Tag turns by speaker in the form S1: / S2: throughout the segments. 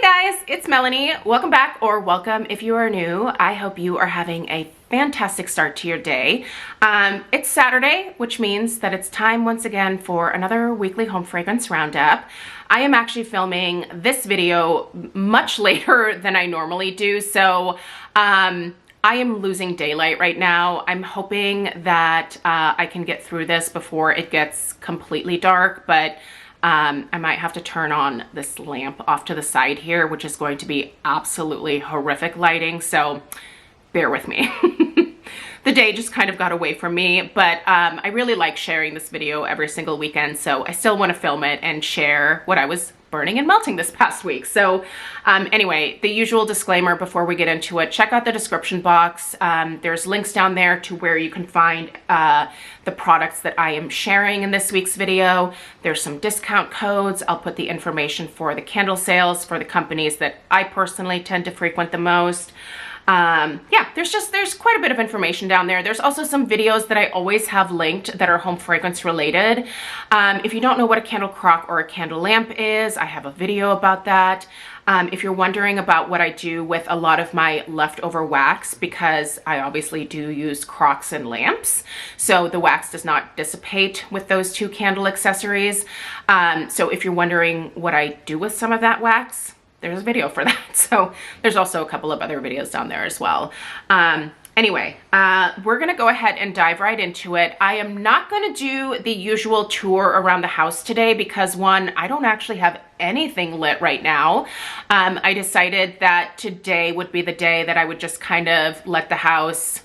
S1: Guys, it's Melanie. Welcome back, or welcome if you are new. I hope you are having a fantastic start to your day. It's Saturday, which means that it's time once again for another weekly home fragrance roundup. I am actually filming this video much later than I normally do, so I am losing daylight right now. I'm hoping that I can get through this before it gets completely dark, but I might have to turn on this lamp off to the side here, which is going to be absolutely horrific lighting, so bear with me. The day just kind of got away from me, but I really like sharing this video every single weekend, so I still want to film it and share what I was burning and melting this past week. So anyway, the usual disclaimer before we get into it, check out the description box. There's links down there to where you can find the products that I am sharing in this week's video. There's some discount codes. I'll put the information for the candle sales for the companies that I personally tend to frequent the most. Yeah, there's quite a bit of information down there. There's also some videos that I always have linked that are home fragrance related. If you don't know what a candle crock or a candle lamp is, I have a video about that. If you're wondering about what I do with a lot of my leftover wax, because I obviously do use crocks and lamps, so the wax does not dissipate with those two candle accessories. So if you're wondering what I do with some of that wax, there's a video for that. So there's also a couple of other videos down there as well. Anyway, we're gonna go ahead and dive right into it. I am not gonna do the usual tour around the house today because one, I don't actually have anything lit right now. I decided that today would be the day that I would just kind of let the house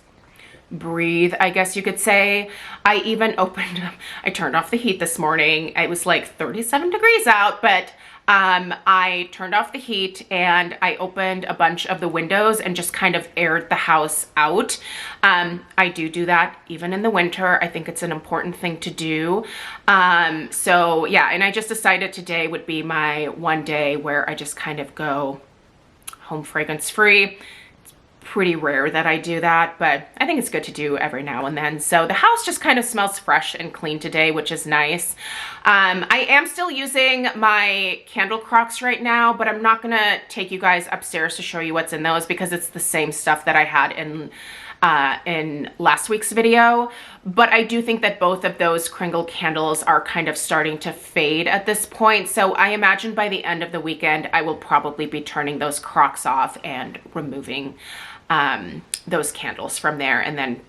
S1: breathe, I guess you could say. I even I turned off the heat this morning. It was like 37 degrees out, but I turned off the heat and I opened a bunch of the windows and just kind of aired the house out. I do that even in the winter. I think it's an important thing to do. So yeah, and I just decided today would be my one day where I just kind of go home fragrance free. Pretty rare that I do that, but I think it's good to do every now and then. So the house just kind of smells fresh and clean today, which is nice. I am still using my candle crocks right now, but I'm not gonna take you guys upstairs to show you what's in those because it's the same stuff that I had in last week's video. But I do think that both of those Kringle candles are kind of starting to fade at this point. So I imagine by the end of the weekend, I will probably be turning those crocks off and removing those candles from there, and then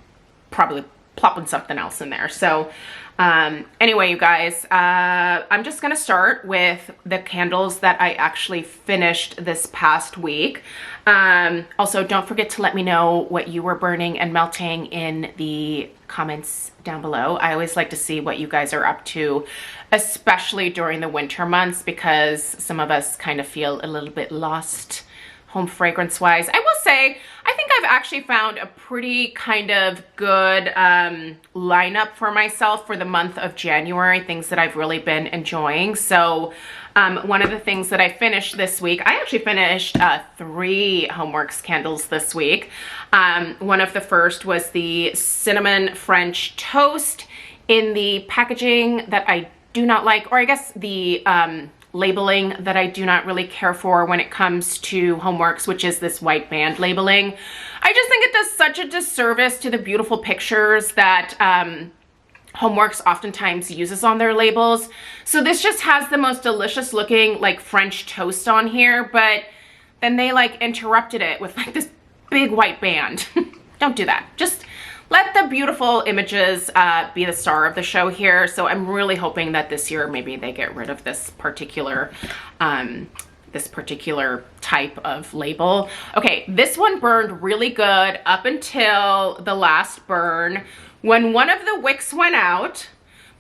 S1: probably plopping something else in there. So anyway, you guys, I'm just gonna start with the candles that I actually finished this past week. Also, don't forget to let me know what you were burning and melting in the comments down below. I always like to see what you guys are up to, especially during the winter months, because some of us kind of feel a little bit lost home fragrance wise. I will say, I think I've actually found a pretty kind of good lineup for myself for the month of January, things that I've really been enjoying. So one of the things that I finished this week, I actually finished 3 HomeWorx candles this week. One of the first was the cinnamon French toast in the packaging that I do not like, or I guess the labeling that I do not really care for when it comes to HomeWorx, which is this white band labeling. I just think it does such a disservice to the beautiful pictures that HomeWorx oftentimes uses on their labels. So this just has the most delicious looking like French toast on here, but then they like interrupted it with like this big white band. Don't do that. Just let the beautiful images be the star of the show here. So I'm really hoping that this year maybe they get rid of this particular type of label. Okay, this one burned really good up until the last burn when one of the wicks went out,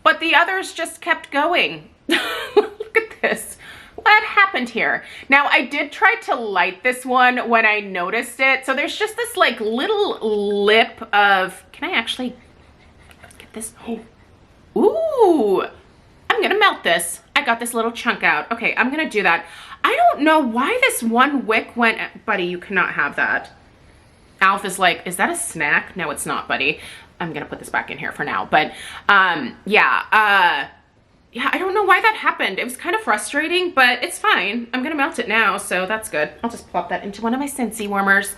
S1: but the others just kept going. Look at this. What happened here? Now, I did try to light this one when I noticed it. So there's just this like little lip of, can I actually get this? Oh, ooh, I'm gonna melt this. I got this little chunk out. Okay, I'm gonna do that. I don't know why this one wick went, buddy, you cannot have that. Alf is like, is that a snack? No, it's not, buddy. I'm gonna put this back in here for now. But yeah, yeah, I don't know why that happened. It was kind of frustrating, but it's fine. I'm gonna melt it now, so that's good. I'll just plop that into one of my Scentsy warmers.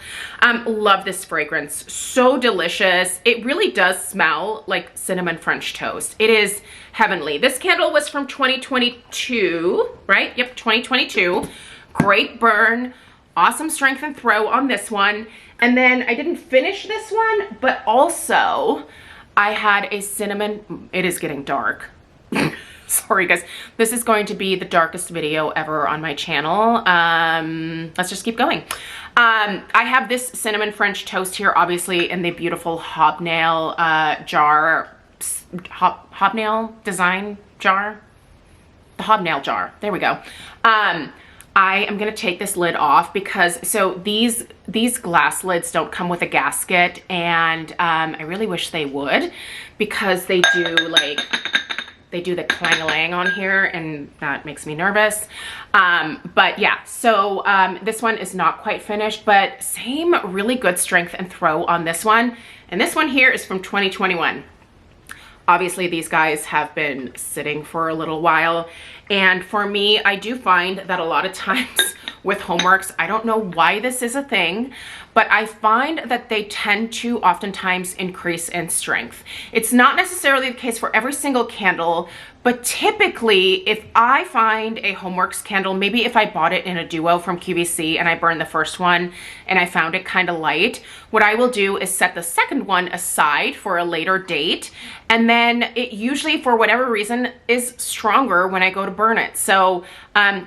S1: Love this fragrance, so delicious. It really does smell like cinnamon French toast. It is heavenly. This candle was from 2022, right? Yep, 2022. Great burn, awesome strength and throw on this one. And then I didn't finish this one, but also I had a cinnamon, it is getting dark. Sorry guys, this is going to be the darkest video ever on my channel. Let's just keep going. I have this cinnamon French toast here, obviously in the beautiful hobnail jar, hobnail design jar, the hobnail jar, there we go. I am gonna take this lid off because, so these glass lids don't come with a gasket, and I really wish they would, because they do like, they do the clang-a-lang on here, and that makes me nervous. But yeah, so this one is not quite finished, but same really good strength and throw on this one. And this one here is from 2021. Obviously, these guys have been sitting for a little while. And for me, I do find that a lot of times with HomeWorx, I don't know why this is a thing, but I find that they tend to oftentimes increase in strength. It's not necessarily the case for every single candle, but typically if I find a HomeWorx candle, maybe if I bought it in a duo from QVC and I burned the first one and I found it kind of light, what I will do is set the second one aside for a later date, and then it usually, for whatever reason, is stronger when I go to burn it. So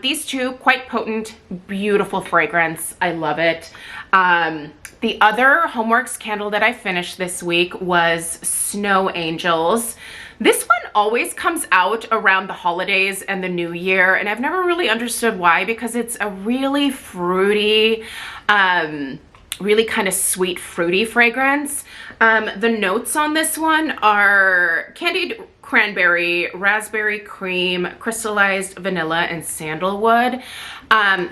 S1: these two, quite potent, beautiful fragrance. I love it. The other HomeWorx candle that I finished this week was Snow Angels. This one always comes out around the holidays and the new year, and I've never really understood why, because it's a really fruity, really kind of sweet fruity fragrance. The notes on this one are candied cranberry, raspberry cream, crystallized vanilla, and sandalwood. And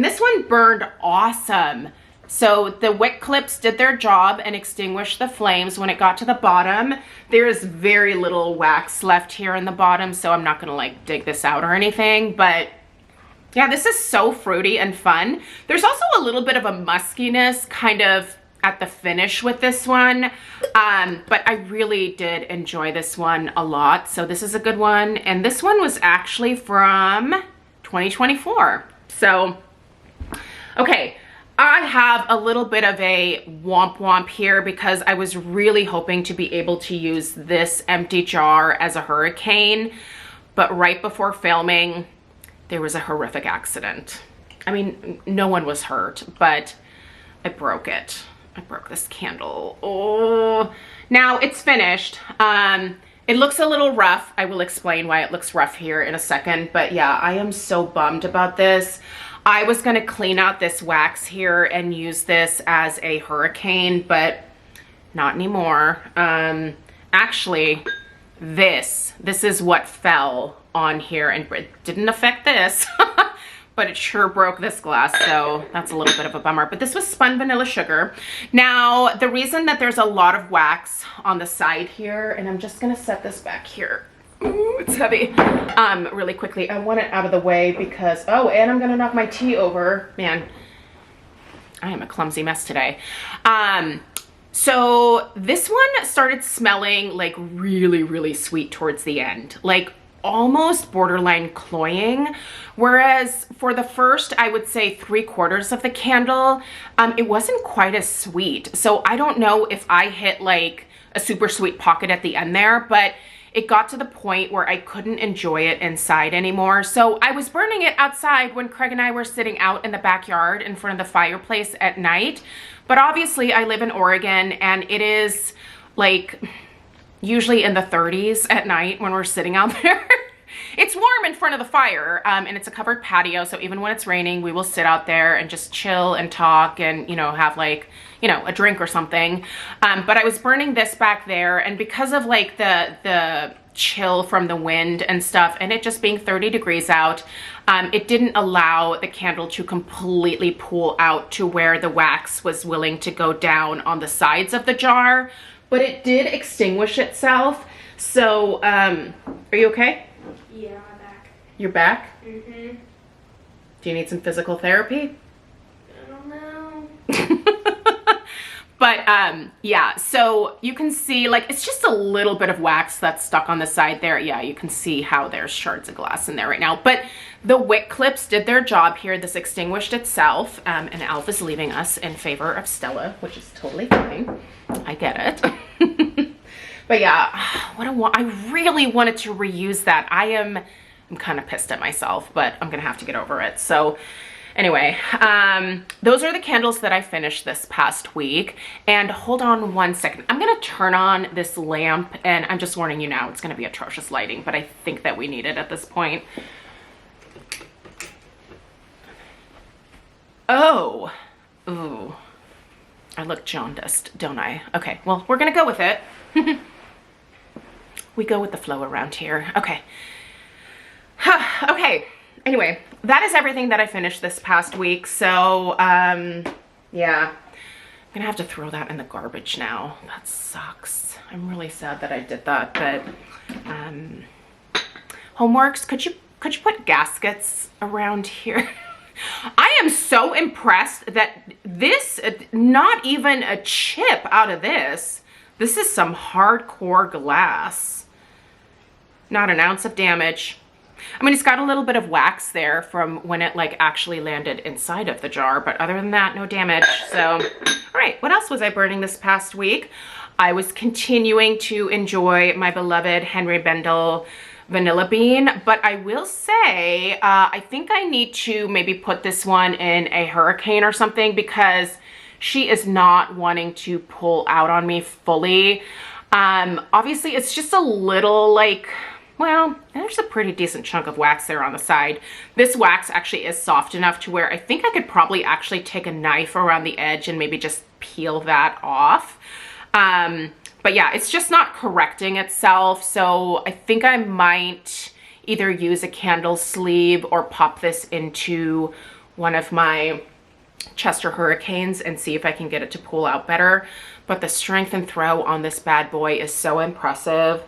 S1: this one burned awesome. So the wick clips did their job and extinguished the flames when it got to the bottom. There is very little wax left here in the bottom, so I'm not gonna like dig this out or anything, but yeah, this is so fruity and fun. There's also a little bit of a muskiness kind of at the finish with this one, but I really did enjoy this one a lot. So this is a good one, and this one was actually from 2024. So, okay. I have a little bit of a womp womp here because I was really hoping to be able to use this empty jar as a hurricane, but right before filming, there was a horrific accident. I mean, no one was hurt, but I broke it. I broke this candle. Oh, now it's finished. It looks a little rough. I will explain why it looks rough here in a second, but yeah, I am so bummed about this. I was gonna clean out this wax here and use this as a hurricane, but not anymore. Actually, this is what fell on here, and it didn't affect this, but it sure broke this glass, so that's a little bit of a bummer. But this was spun vanilla sugar. Now, the reason that there's a lot of wax on the side here, and I'm just gonna set this back here. Ooh, it's heavy. Really quickly, I want it out of the way because, oh, and I'm gonna knock my tea over. Man, I am a clumsy mess today. So this one started smelling like really, really sweet towards the end, like almost borderline cloying. Whereas for the first, I would say 3/4 of the candle, it wasn't quite as sweet. So I don't know if I hit like a super sweet pocket at the end there, but it got to the point where I couldn't enjoy it inside anymore. So I was burning it outside when Craig and I were sitting out in the backyard in front of the fireplace at night. But obviously I live in Oregon, and it is like usually in the 30s at night when we're sitting out there. It's warm in front of the fire, and it's a covered patio, so even when it's raining, we will sit out there and just chill and talk and, you know, have like, you know, a drink or something. But I was burning this back there, and because of like the chill from the wind and stuff, and it just being 30 degrees out, it didn't allow the candle to completely pool out to where the wax was willing to go down on the sides of the jar, but it did extinguish itself. So, are you okay?
S2: Yeah, my back.
S1: Your back?
S2: Mm-hmm.
S1: Do you need some physical therapy?
S2: I don't know.
S1: But yeah, so you can see like it's just a little bit of wax that's stuck on the side there. Yeah, you can see how there's shards of glass in there right now. But the wick clips did their job here. This extinguished itself, and Alf is leaving us in favor of Stella, which is totally fine. I get it. But yeah, I really wanted to reuse that. I'm kind of pissed at myself, but I'm gonna have to get over it. So anyway, those are the candles that I finished this past week. And hold on one second. I'm gonna turn on this lamp, and I'm just warning you now, it's gonna be atrocious lighting, but I think that we need it at this point. Oh, ooh, I look jaundiced, don't I? Okay, well, we're gonna go with it. We go with the flow around here. Okay. Okay. Anyway, that is everything that I finished this past week. So, yeah, I'm gonna have to throw that in the garbage now. That sucks. I'm really sad that I did that, but, HomeWorx, could you put gaskets around here? I am so impressed that this, not even a chip out of this. This is some hardcore glass. Not an ounce of damage. I mean, it's got a little bit of wax there from when it like actually landed inside of the jar, but other than that, no damage. So, all right, what else was I burning this past week? I was continuing to enjoy my beloved Henry Bendel Vanilla Bean, but I will say, I think I need to maybe put this one in a hurricane or something because she is not wanting to pull out on me fully. Obviously it's just a little like, well, there's a pretty decent chunk of wax there on the side. This wax actually is soft enough to where I think I could probably actually take a knife around the edge and maybe just peel that off. But yeah, it's just not correcting itself. So I think I might either use a candle sleeve or pop this into one of my Chester Hurricanes and see if I can get it to pull out better. But the strength and throw on this bad boy is so impressive.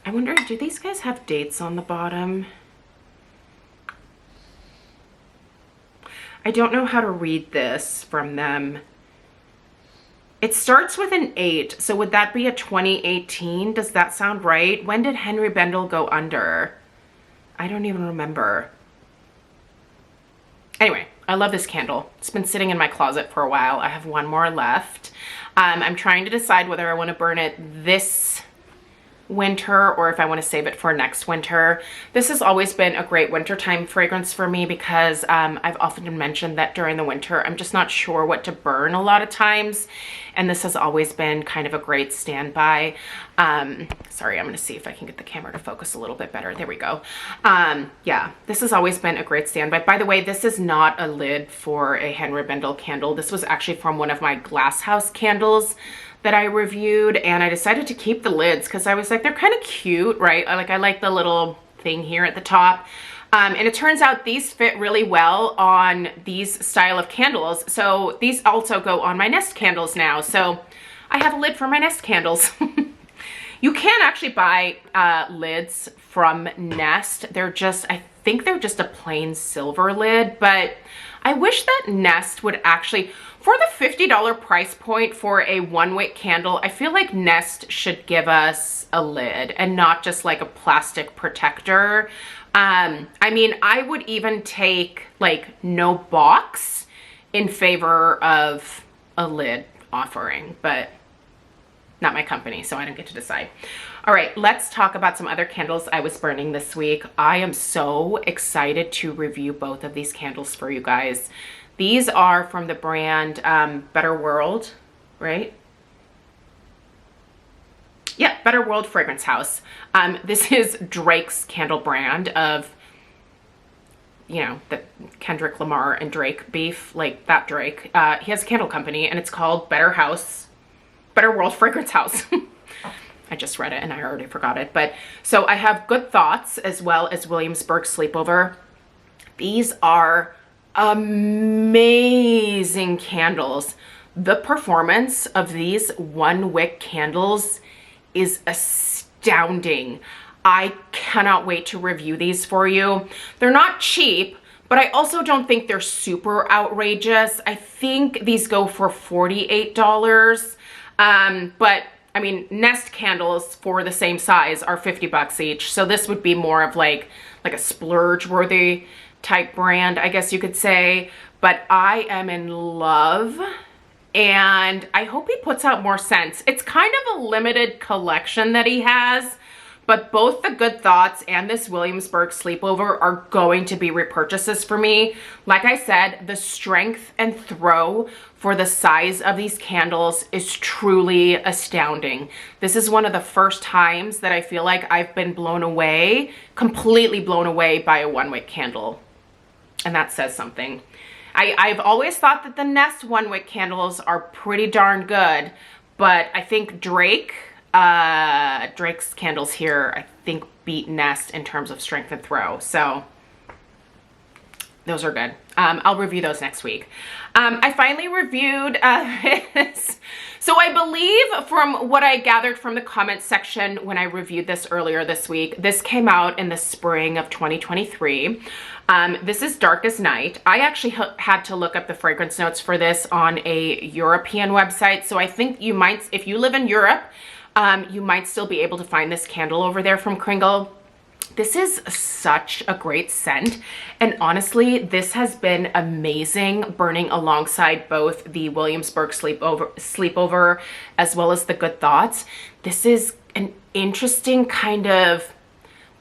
S1: I wonder, do these guys have dates on the bottom? I don't know how to read this from them. It starts with an 8, so would that be a 2018? Does that sound right? When did Henry Bendel go under? I don't even remember. Anyway, I love this candle. It's been sitting in my closet for a while. I have one more left. I'm trying to decide whether I want to burn it this winter or if I want to save it for next winter. This has always been a great wintertime fragrance for me because I've often mentioned that during the winter I'm just not sure what to burn a lot of times, and this has always been kind of a great standby. Sorry, I'm going to see if I can get the camera to focus a little bit better. There we go. Yeah, this has always been a great standby. By the way, this is not a lid for a Henry Bendel candle. This was actually from one of my glass house candles that I reviewed, and I decided to keep the lids because I was like, they're kind of cute, right? I like the little thing here at the top. And it turns out these fit really well on these style of candles. So these also go on my Nest candles now. So I have a lid for my Nest candles. You can actually buy lids from Nest. They're just, I think they're just a plain silver lid, but I wish that Nest would actually, for the $50 price point for a 1-wick candle, I feel like Nest should give us a lid and not just like a plastic protector. I mean, I would even take like no box in favor of a lid offering, but not my company, so I don't get to decide. All right, let's talk about some other candles I was burning this week. I am so excited to review both of these candles for you guys. These are from the brand Better World, right? Yeah, Better World Fragrance House. This is Drake's candle brand of, you know, the Kendrick Lamar and Drake beef, like that Drake. He has a candle company and it's called Better World Fragrance House. I just read it and I already forgot it. But so I have Good Thoughts as well as Williamsburg Sleepover. These are amazing candles. The performance of these 1-wick candles is astounding. I cannot wait to review these for you. They're not cheap, but I also don't think they're super outrageous. I think these go for $48. But I mean, Nest candles for the same size are 50 bucks each. So this would be more of like a splurge-worthy type brand, I guess you could say. But I am in love, and I hope he puts out more scents. It's kind of a limited collection that he has, but both the Good Thoughts and this Williamsburg Sleepover are going to be repurchases for me. Like I said, the strength and throw for the size of these candles is truly astounding. This is one of the first times that I feel like I've been blown away, completely blown away by a one-wick candle. And that says something. I've always thought that the Nest one-wick candles are pretty darn good, but I think Drake's candles here, I think, beat Nest in terms of strength and throw. So those are good. I'll review those next week. I finally reviewed this. So I believe, from what I gathered from the comments section when I reviewed this earlier this week, this came out in the spring of 2023. This is Darkest Night. I actually had to look up the fragrance notes for this on a European website. So I think you might, if you live in Europe, you might still be able to find this candle over there from Kringle. This is such a great scent, and honestly, this has been amazing burning alongside both the Williamsburg Sleepover as well as the Good Thoughts. This is an interesting kind of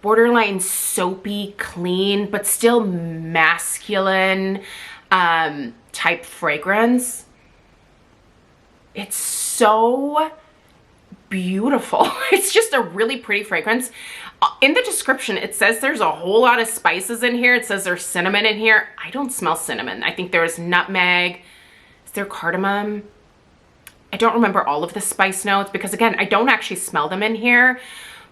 S1: borderline soapy, clean, but still masculine type fragrance. It's so beautiful. It's just a really pretty fragrance. In the description, it says there's a whole lot of spices in here. It says there's cinnamon in here. I don't smell cinnamon. I think there's nutmeg. Is there cardamom? I don't remember all of the spice notes because, again, I don't actually smell them in here.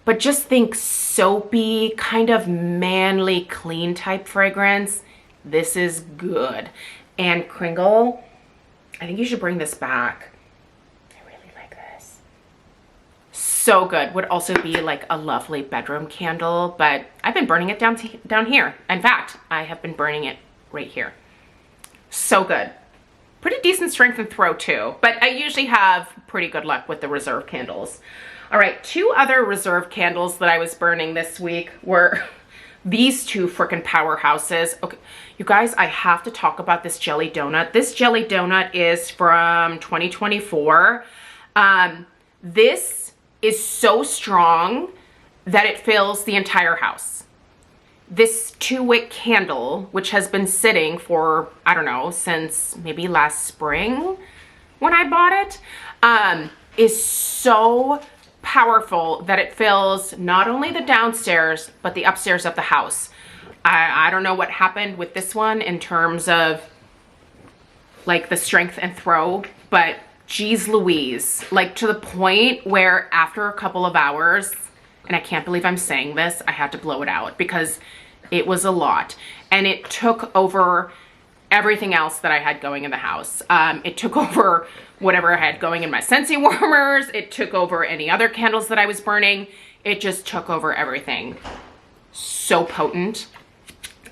S1: But just think soapy, kind of manly, clean type fragrance. This is good. And Kringle, I think you should bring this back. So good. Would also be like a lovely bedroom candle, but I've been burning it down here. In fact, I have been burning it right here. So good. Pretty decent strength and throw too, but I usually have pretty good luck with the reserve candles. All right, two other reserve candles that I was burning this week were these two frickin' powerhouses. Okay, you guys, I have to talk about this jelly donut. This jelly donut is from 2024. This is so strong that it fills the entire house. This 2-wick candle, which has been sitting for, I don't know, since maybe last spring when I bought it, is so powerful that it fills not only the downstairs, but the upstairs of the house. I don't know what happened with this one in terms of like the strength and throw, but geez Louise, like to the point where after a couple of hours, and I can't believe I'm saying this, I had to blow it out because it was a lot. And it took over everything else that I had going in the house. It took over whatever I had going in my Scentsy warmers. It took over any other candles that I was burning. It just took over everything. So potent.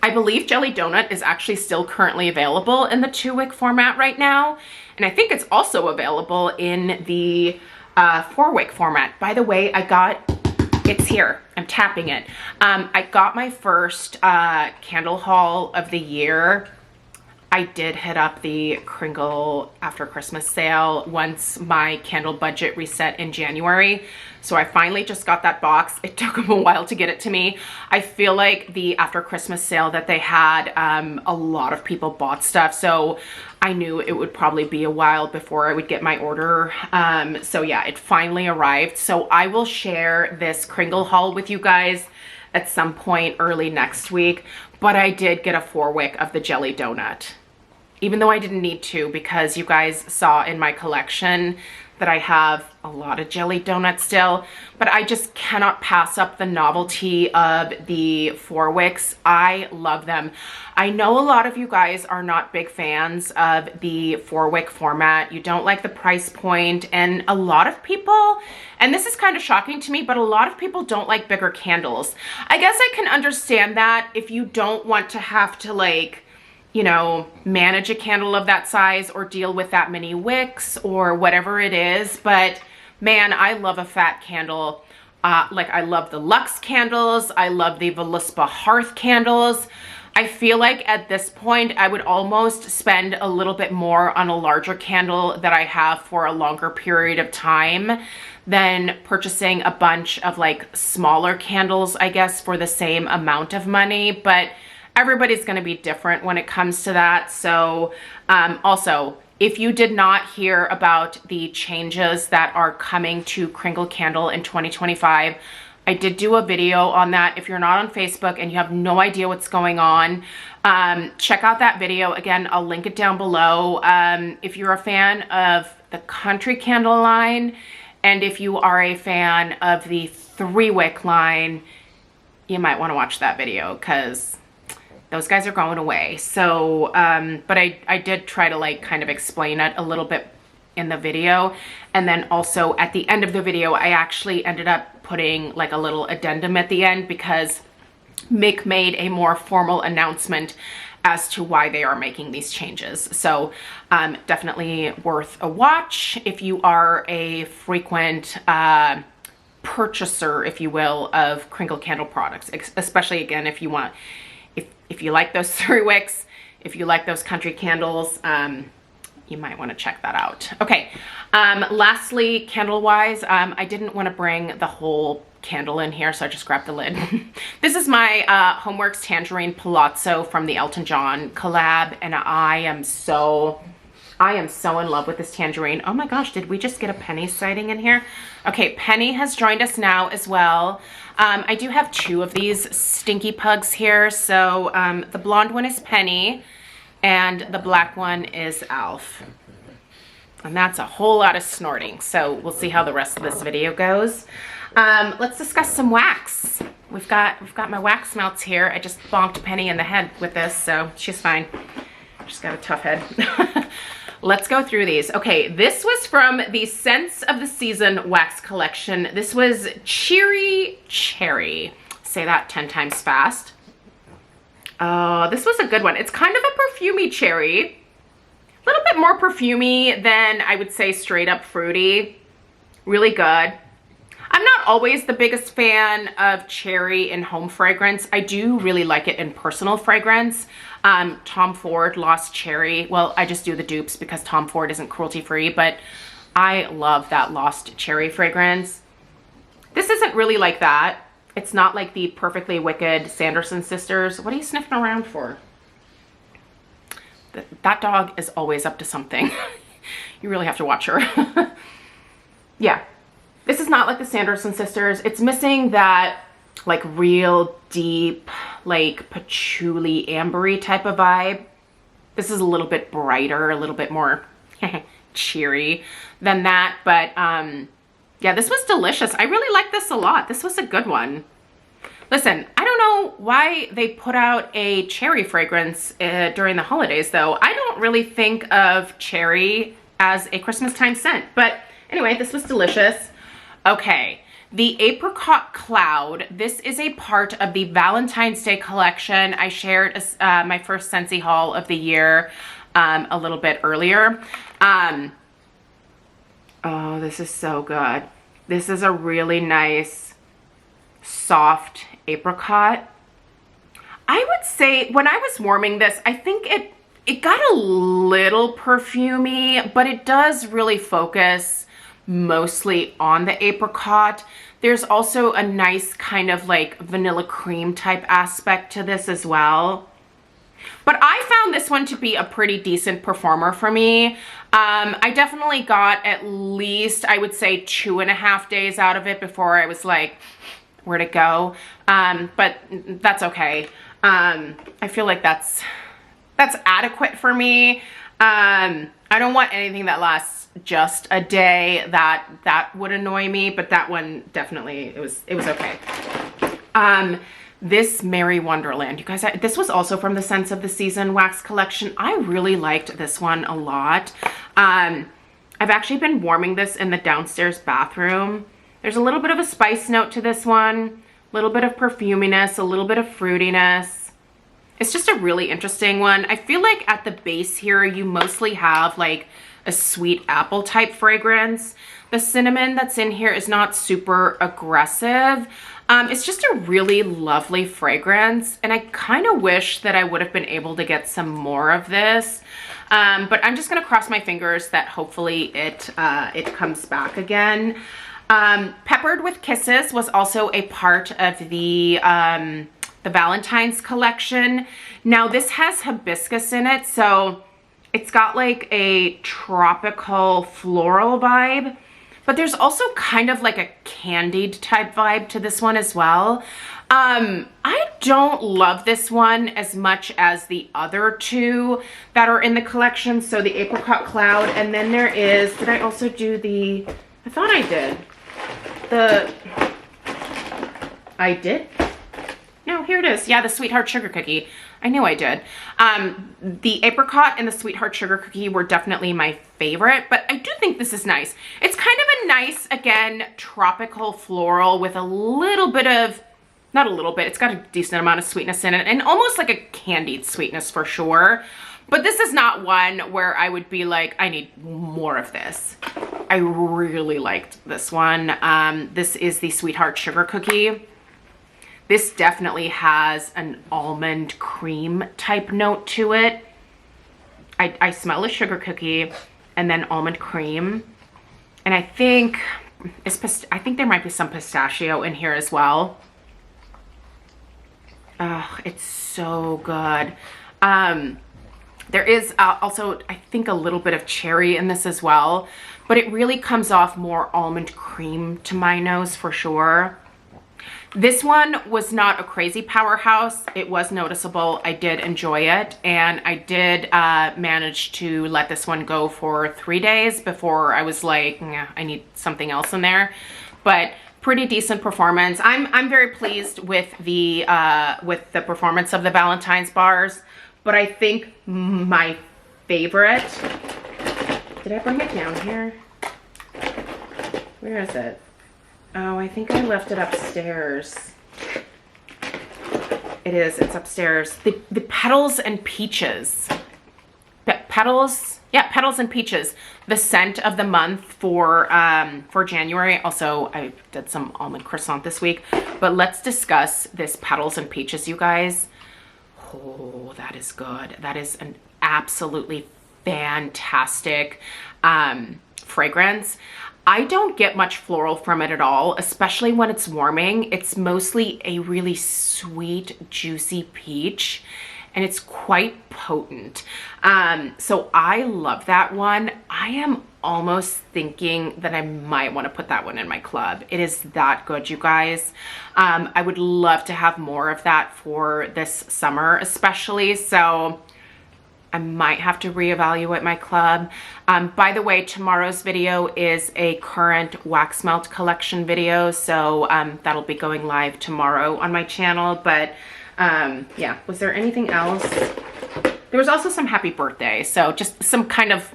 S1: I believe Jelly Donut is actually still currently available in the 2-wick format right now. And I think it's also available in the 4-wick format. By the way, it's here. I'm tapping it. I got my first candle haul of the year. I did hit up the Kringle after Christmas sale once my candle budget reset in January. So I finally just got that box. It took them a while to get it to me. I feel like the after Christmas sale that they had, a lot of people bought stuff. So I knew it would probably be a while before I would get my order. So yeah, it finally arrived. So I will share this Kringle haul with you guys at some point early next week. But I did get a 4-wick of the Jelly Donut, even though I didn't need to, because you guys saw in my collection that I have a lot of jelly donuts still, but I just cannot pass up the novelty of the 4 wicks. I love them. I know a lot of you guys are not big fans of the 4 wick format. You don't like the price point, and a lot of people, and this is kind of shocking to me, but a lot of people don't like bigger candles. I guess I can understand that if you don't want to have to, like, you know, manage a candle of that size or deal with that many wicks or whatever it is. But man, I love a fat candle. Like, I love the Luxe candles. I love the Voluspa Hearth candles. I feel like at this point, I would almost spend a little bit more on a larger candle that I have for a longer period of time than purchasing a bunch of like smaller candles, I guess, for the same amount of money. But everybody's going to be different when it comes to that. So also, if you did not hear about the changes that are coming to Kringle Candle in 2025, I did do a video on that. If you're not on Facebook and you have no idea what's going on, check out that video. Again, I'll link it down below. If you're a fan of the Country Candle line, and if you are a fan of the 3 wick line, you might want to watch that video because those guys are going away. So, but I did try to like kind of explain it a little bit in the video. And then also at the end of the video, I actually ended up putting like a little addendum at the end because Mick made a more formal announcement as to why they are making these changes. So definitely worth a watch if you are a frequent purchaser, if you will, of Kringle Candle products, especially again, if you want, if you like those 3 wicks, if you like those country candles, you might want to check that out. Okay, lastly, candle-wise, I didn't want to bring the whole candle in here, so I just grabbed the lid. This is my HomeWorx Tangerine Palazzo from the Elton John collab, and I am so in love with this tangerine. Oh my gosh, did we just get a Penny sighting in here? Okay, Penny has joined us now as well. I do have 2 of these stinky pugs here. So the blonde one is Penny and the black one is Alf. And that's a whole lot of snorting. So we'll see how the rest of this video goes. Let's discuss some wax. We've got my wax melts here. I just bonked Penny in the head with this, so she's fine. She's got a tough head. Let's go through these. Okay, this was from the Scents of the Season wax collection. This was Cheery Cherry. Say that 10 times fast. Oh, this was a good one. It's kind of a perfumey cherry. A little bit more perfumey than I would say straight up fruity. Really good. I'm not always the biggest fan of cherry in home fragrance. I do really like it in personal fragrance. Tom Ford Lost Cherry. Well, I just do the dupes because Tom Ford isn't cruelty free, but I love that Lost Cherry fragrance. This isn't really like that. It's not like the Perfectly Wicked Sanderson sisters. What are you sniffing around for? That dog is always up to something. You really have to watch her. Yeah. This is not like the Sanderson sisters. It's missing that like real deep, like patchouli ambery type of vibe. This is a little bit brighter, a little bit more cheery than that. But yeah, this was delicious. I really like this a lot. This was a good one. Listen, I don't know why they put out a cherry fragrance during the holidays though. I don't really think of cherry as a Christmas time scent. But anyway, this was delicious. Okay, the Apricot Cloud. This is a part of the Valentine's Day collection. I shared my first Scentsy haul of the year a little bit earlier. Oh, this is so good. This is a really nice, soft apricot. I would say when I was warming this, I think it got a little perfumey, but it does really focus mostly on the apricot. There's also a nice kind of like vanilla cream type aspect to this as well. But I found this one to be a pretty decent performer for me. I definitely got at least, I would say 2.5 days out of it before I was like, where'd it go? But that's okay. I feel like that's That's adequate for me. I don't want anything that lasts just a day. That would annoy me, but that one definitely, it was okay. This Merry Wonderland, you guys, this was also from the Scents of the Season wax collection. I really liked this one a lot. I've actually been warming this in the downstairs bathroom. There's a little bit of a spice note to this one, a little bit of perfuminess, a little bit of fruitiness. It's just a really interesting one. I feel like at the base here, you mostly have like a sweet apple type fragrance. The cinnamon that's in here is not super aggressive. It's just a really lovely fragrance, and I kind of wish that I would have been able to get some more of this. But I'm just gonna cross my fingers that hopefully it comes back again. Peppered with Kisses was also a part of the Valentine's collection. Now this has hibiscus in it, so it's got like a tropical floral vibe, but there's also kind of like a candied type vibe to this one as well. I don't love this one as much as the other two that are in the collection. So the Apricot Cloud, and then there is, did I also do the, I thought I did. I did? No, here it is. Yeah, the Sweetheart Sugar Cookie. I knew I did. The Apricot and the Sweetheart Sugar Cookie were definitely my favorite, but I do think this is nice. It's kind of a nice, again, tropical floral with a little bit of, not a little bit, it's got a decent amount of sweetness in it, and almost like a candied sweetness for sure. But this is not one where I would be like, I need more of this. I really liked this one. This is the Sweetheart Sugar Cookie. This definitely has an almond cream type note to it. I smell a sugar cookie and then almond cream. And I think there might be some pistachio in here as well. Oh, it's so good. There is also, I think, a little bit of cherry in this as well, but it really comes off more almond cream to my nose for sure. This one was not a crazy powerhouse. It was noticeable. I did enjoy it, and I did manage to let this one go for 3 days before I was like, yeah, I need something else in there. But pretty decent performance. I'm very pleased with the performance of the Valentine's bars, but I think my favorite, did I bring it down here? Where is it? Oh, I think I left it upstairs. It's upstairs. The Petals and Peaches. Petals and Peaches. The scent of the month for January. Also, I did some almond croissant this week, but let's discuss this Petals and Peaches, you guys. Oh, that is good. That is an absolutely fantastic fragrance. I don't get much floral from it at all, especially when it's warming. It's mostly a really sweet, juicy peach, and it's quite potent. So I love that one. I am almost thinking that I might want to put that one in my club. It is that good, you guys. I would love to have more of that for this summer, especially. So I might have to reevaluate my club. By the way, tomorrow's video is a current wax melt collection video, so that'll be going live tomorrow on my channel. But yeah, was there anything else? There was also some happy birthday, so just some kind of,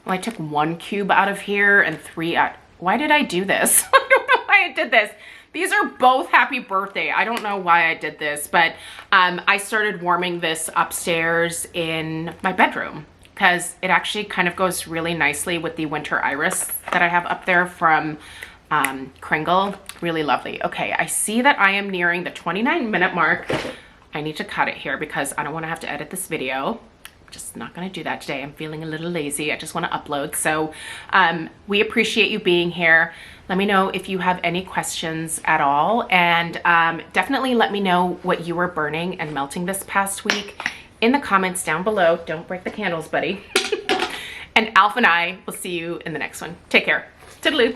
S1: well, I took 1 cube out of here and 3 out. Why did I do this? I don't know why I did this. These are both happy birthday. I don't know why I did this, but I started warming this upstairs in my bedroom because it actually kind of goes really nicely with the winter iris that I have up there from Kringle. Really lovely. Okay, I see that I am nearing the 29-minute mark. I need to cut it here because I don't want to have to edit this video. Just not going to do that today. I'm feeling a little lazy. I just want to upload. So we appreciate you being here. Let me know if you have any questions at all, and definitely let me know what you were burning and melting this past week in the comments down below. Don't break the candles, buddy. And Alf and I will see you in the next one. Take care. Toodaloo.